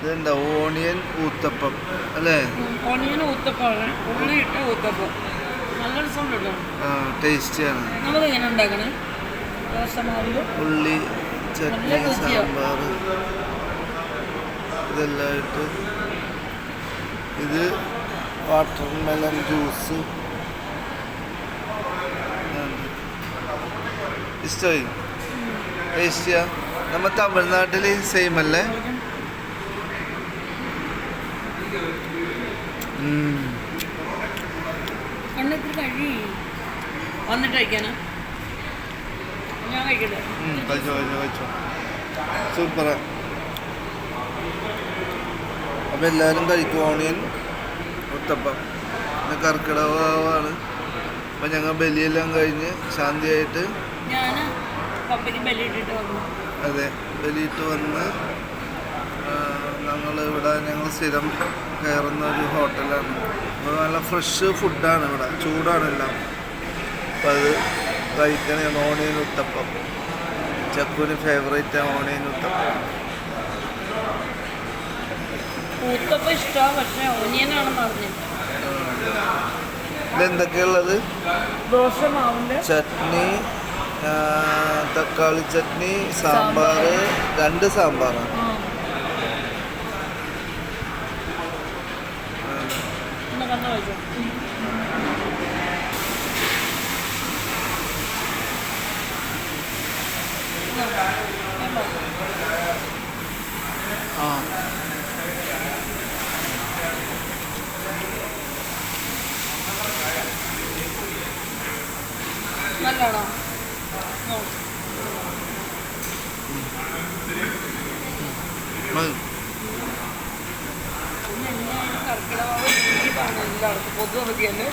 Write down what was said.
ഇതെന്താ ഓണിയൻ ഊത്തപ്പം അല്ലേ? ഓണിയൻ ഊത്തപ്പമാണ്, ഉള്ളി ഇട്ട ഊത്തപ്പം. നല്ല രസമുണ്ട് കേട്ടോ. ടേസ്റ്റിയാണ്. നമുക്ക് എങ്ങനെ ഉണ്ടാക്കണേ? ദോശമാവിൽ ഉള്ളി, ചട്നി, സാമ്പാർ ഇതെല്ലാം ഇട്ട്. ഇത് വാട്ടർ മെലൺ ജ്യൂസ്. ഇഷ്ടമായി? ടേസ്റ്റിയാ? നമ്മൾ തമിഴ്നാട്ടിൽ സെയിം അല്ലേ? വന്നിട്ട് കഴിക്കാനാ? ഞാൻ കഴിക്കട്ടെ? കഴിച്ചോ. സൂപ്പറാ. അപ്പം എല്ലാവരും കഴിക്കും ഓണിയൻ ഉത്തപ്പം. പിന്നെ കർക്കിടകമാണ്. അപ്പം ഞങ്ങൾ ബലിയെല്ലാം കഴിഞ്ഞ് ശാന്തിയായിട്ട് ഞാൻ ബലിയിട്ടിട്ട് വന്നു. അതെ, ബലിയിട്ട് വന്ന് ഞങ്ങൾ സ്ഥിരം കയറുന്ന ഒരു ഹോട്ടലാണ്. അപ്പോൾ നല്ല ഫ്രഷ് ഫുഡാണ് ഇവിടെ, ചൂടാണ് എല്ലാം. അപ്പം അത് കഴിക്കണേ. ഓണിയൻ ഉത്തപ്പം ചക്കുവിന് ഫേവറേറ്റാണ് ഓണിയൻ ഉത്തപ്പം. ഊത്തപ്പം ഇഷ്ടമാണ്, പക്ഷേ ഓണിയനാണെന്ന് അറിഞ്ഞില്ല. ഇതെന്തൊക്കെയുള്ളത്? ദോശമാവിൻ്റെ ചട്നി, തക്കാളി ചട്നി, സാമ്പാർ, 2 സാമ്പാറാണ്. നല്ലതാണോ? കർക്കിടക പൊതു അവധിയല്ലേ?